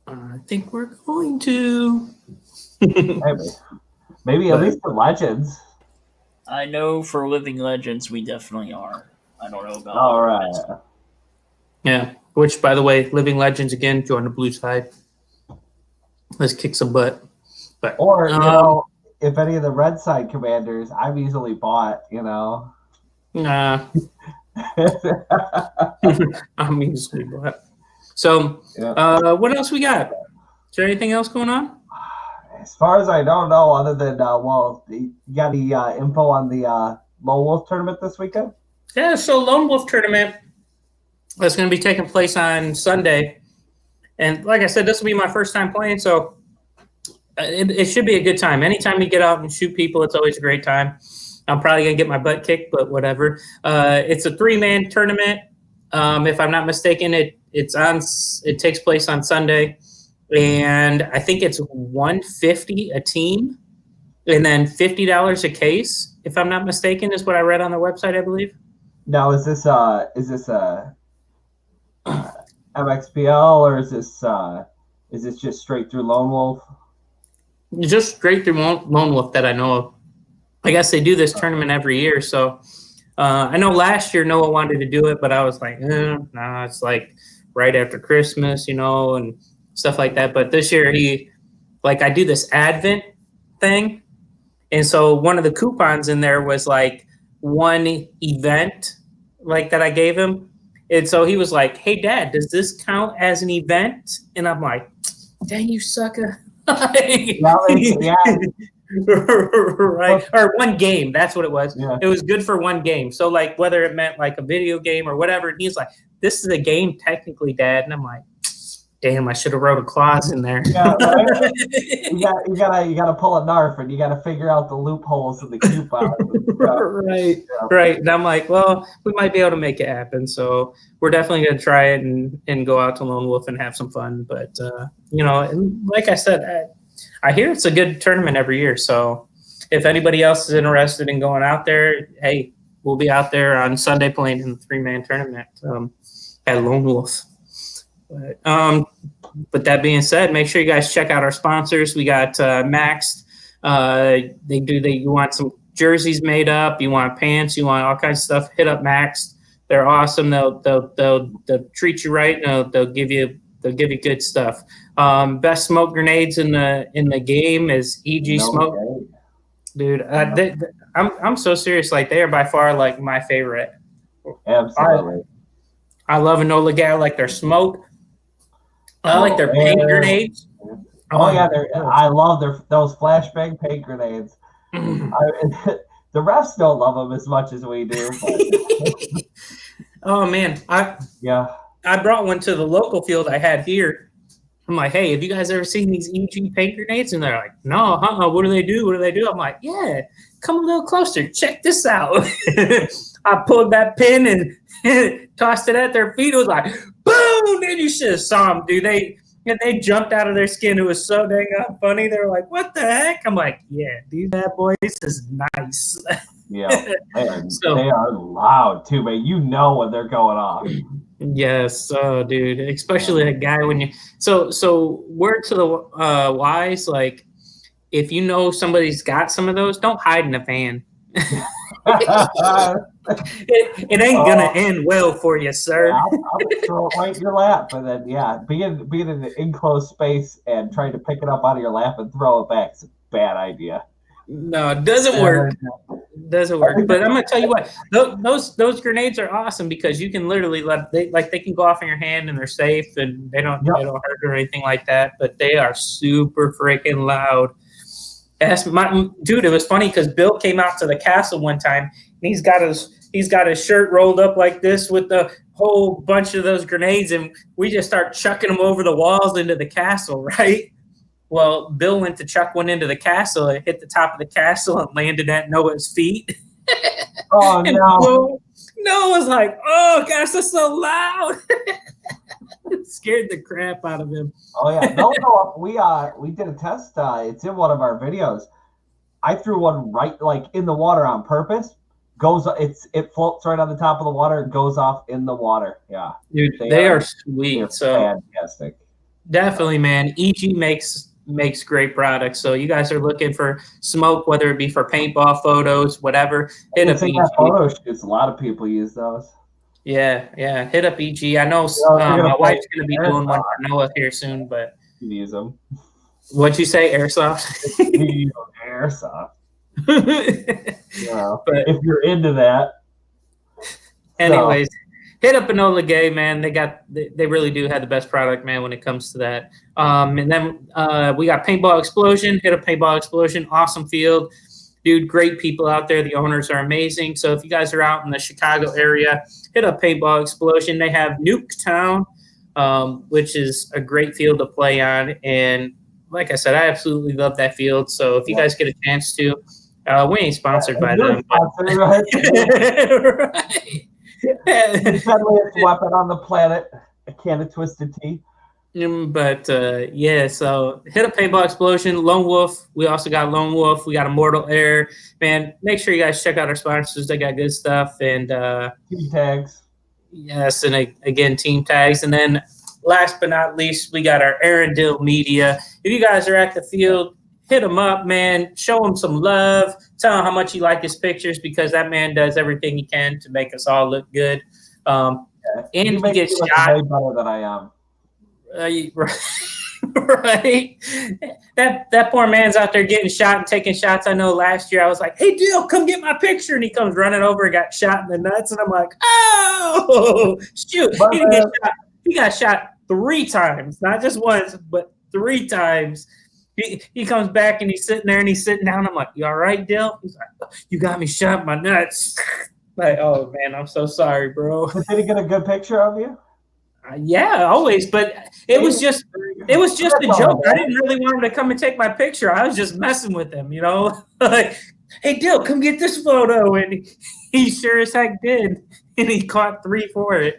I think we're going to. Maybe at least for Legends. I know for Living Legends, we definitely are. I don't know about. All right. Yeah. Which, by the way, Living Legends again, join the blue side. Let's kick some butt. But or you know, if any of the red side commanders, I'm easily bought. You know. Nah. I'm easily bought. So, what else we got? Is there anything else going on? As far as I don't know, other than you got any info on the Lone Wolf tournament this weekend? Yeah, so Lone Wolf tournament that's going to be taking place on Sunday, and like I said, this will be my first time playing, so it should be a good time. Anytime you get out and shoot people, it's always a great time. I'm probably going to get my butt kicked, but whatever. It's a 3-man tournament. If I'm not mistaken, it takes place on Sunday. And I think it's $150 a team, and then $50 a case, if I'm not mistaken, is what I read on their website, I believe. Now, is this a MXPL, or is this just straight through Lone Wolf? Just straight through Lone Wolf that I know of. I guess they do this tournament every year, so I know last year Noah wanted to do it, but I was like, no, it's like right after Christmas, and stuff like that. But this year I do this Advent thing. And so one of the coupons in there was like one event like that I gave him. And so he was like, hey, Dad, does this count as an event? And I'm like, dang, you sucker. Yeah. Right. Or one game. That's what it was. Yeah. It was good for one game. So like whether it meant like a video game or whatever. And he's like, this is a game technically, Dad. And I'm like, damn, I should have wrote a clause in there. Yeah, right? you gotta pull a NARF and you gotta figure out the loopholes in the coupon. Right. And I'm like, well, we might be able to make it happen. So we're definitely gonna try it and go out to Lone Wolf and have some fun. But and like I said, I hear it's a good tournament every year. So if anybody else is interested in going out there, hey, we'll be out there on Sunday playing in the 3-man tournament at Lone Wolf. But that being said, make sure you guys check out our sponsors. We got Maxed. You want some jerseys made up, you want pants, you want all kinds of stuff, hit up Maxed. They're awesome. They'll treat you right. They'll give you good stuff. Best smoke grenades in the game is EG Smoke. Dude, I'm so serious. Like, they are by far like my favorite. Absolutely. I love Enola Gay. I like their smoke. I like their paint grenades. I love those flashbang paint grenades. The refs don't love them as much as we do. Oh man, I brought one to the local field I had here. I'm like, hey, have you guys ever seen these EG paint grenades? And they're like, no, what do they do? What do they do? I'm like, yeah, come a little closer. Check this out. I pulled that pin and tossed it at their feet. It was like, boom! Then you should have saw them, dude. They jumped out of their skin. It was so dang funny. They were like, what the heck? I'm like, yeah, these bad boys is nice. Yeah, they are loud too, man. You know when they're going off. Yes, dude. Especially a guy when you so word to the wise, like, if you know somebody's got some of those, don't hide in a van. it ain't gonna end well for you, sir. Yeah, I'll throw it right in your lap, but then being in an enclosed space and trying to pick it up out of your lap and throw it back is a bad idea. No, it doesn't work. Doesn't work. But I'm gonna tell you what, those grenades are awesome because you can literally they can go off in your hand and they're safe and they don't hurt or anything like that. But they are super freaking loud. Dude, it was funny because Bill came out to the castle one time and he's got his shirt rolled up like this with the whole bunch of those grenades, and we just start chucking them over the walls into the castle, right? Well, Bill went to chuck one into the castle. It hit the top of the castle and landed at Noah's feet. Oh, no. Noah was like, oh, gosh, that's so loud. It scared the crap out of him. Oh, yeah. No, we did a test. It's in one of our videos. I threw one right, like, in the water on purpose. It floats right on the top of the water and goes off in the water. Yeah. Dude, they are sweet. So fantastic. Definitely, man. EG makes great products. So you guys are looking for smoke, whether it be for paintball, photos, whatever, hit up EG. Photo shoots, a lot of people use those. Yeah. Hit up EG. I know my wife's going to be doing one for Noah here soon, but you use them. What'd you say, airsoft? You use airsoft. But if you're into that. Anyways, hit up Enola Gay, man. They really do have the best product, man, when it comes to that. And then we got Paintball Explosion. Hit up Paintball Explosion. Awesome field. Dude, great people out there. The owners are amazing. So if you guys are out in the Chicago area, hit up Paintball Explosion. They have Nuketown, which is a great field to play on. And like I said, I absolutely love that field. So if you guys get a chance to, we ain't sponsored by them. Right. The deadliest weapon on the planet, a can of Twisted Tea. But so hit up Paintball Explosion, Lone Wolf. We also got Lone Wolf. We got Immortal Air. Man, make sure you guys check out our sponsors. They got good stuff. And team tags. Yes, and again, team tags. And then last but not least, we got our Arendelle Media. If you guys are at the field, hit him up, man. Show him some love. Tell him how much you like his pictures, because that man does everything he can to make us all look good. And he gets shot. Way better than I am. Right. That poor man's out there getting shot and taking shots. I know last year I was like, hey, Dill, come get my picture. And he comes running over and got shot in the nuts. And I'm like, oh, shoot. He got shot 3 times, not just once, but 3 times. He comes back and he's sitting there and he's sitting down. I'm like, you all right, Dill? He's like, you got me shot in my nuts. Like, oh, man, I'm so sorry, bro. Did he get a good picture of you? Yeah, always. But it was just a joke. I didn't really want him to come and take my picture. I was just messing with him, you know? Like, hey, Dill, come get this photo. And he sure as heck did. And he caught 3 for it.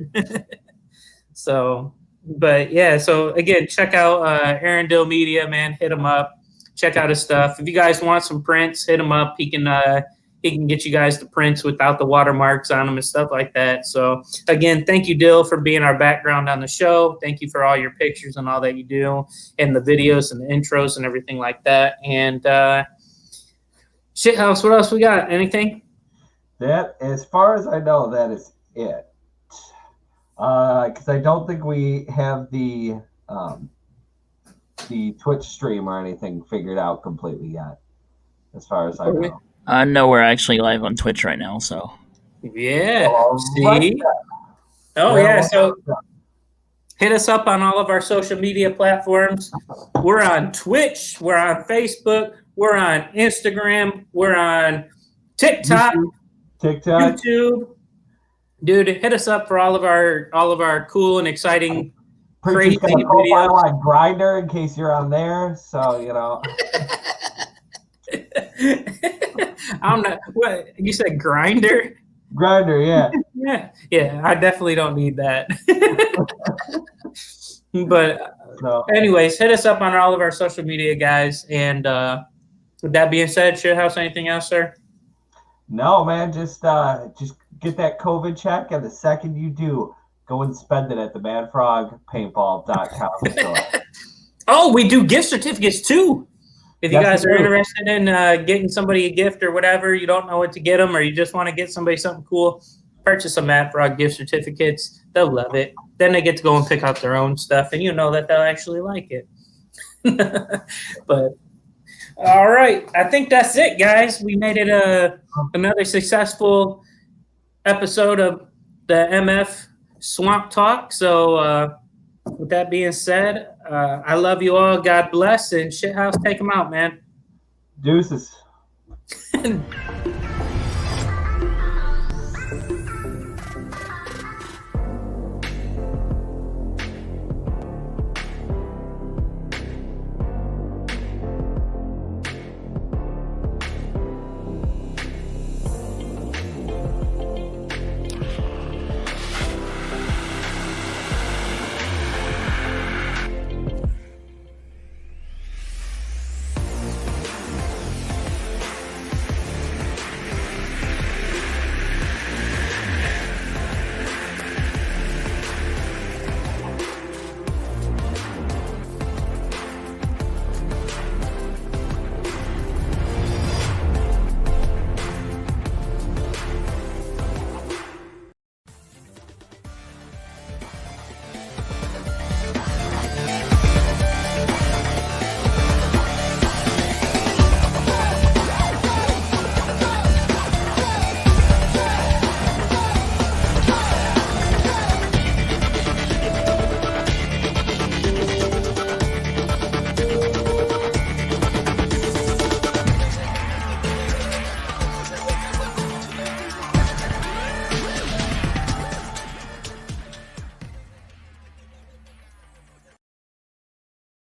So, but yeah, so again, check out Arendelle Media, man. Hit them up. check out his stuff. If you guys want some prints, hit him up. He can get you guys the prints without the watermarks on them and stuff like that. So again, thank you, Dill, for being our background on the show. Thank you for all your pictures and all that you do, and the videos and the intros and everything like that. And Shithouse, what else we got? Anything? That, as far as I know, that is it. Because I don't think we have the Twitch stream or anything figured out completely yet, as far as I know. I know we're actually live on Twitch right now, so. Yeah. See? Right. Oh, yeah. So hit us up on all of our social media platforms. We're on Twitch. We're on Facebook. We're on Instagram. We're on TikTok. YouTube. Dude, hit us up for all of our cool and exciting, crazy videos. On Grindr in case you're on there, so you know. I'm not. What you said? Grindr? Grindr, yeah. Yeah. I definitely don't need that. But anyways, hit us up on all of our social media, guys. And with that being said, Shithouse, anything else, sir? No, man. Just get that COVID check, and the second you do, go and spend it at the MadFrogPaintball.com store. Oh, we do gift certificates too. If you guys are interested in getting somebody a gift or whatever, you don't know what to get them, or you just want to get somebody something cool, purchase some Mad Frog gift certificates. They'll love it. Then they get to go and pick out their own stuff, and you know that they'll actually like it. But all right, I think that's it, guys. We made it another successful episode of the MF Swamp Talk. So with that being said, I love you all. God bless. And Shithouse, take them out, man. Deuces.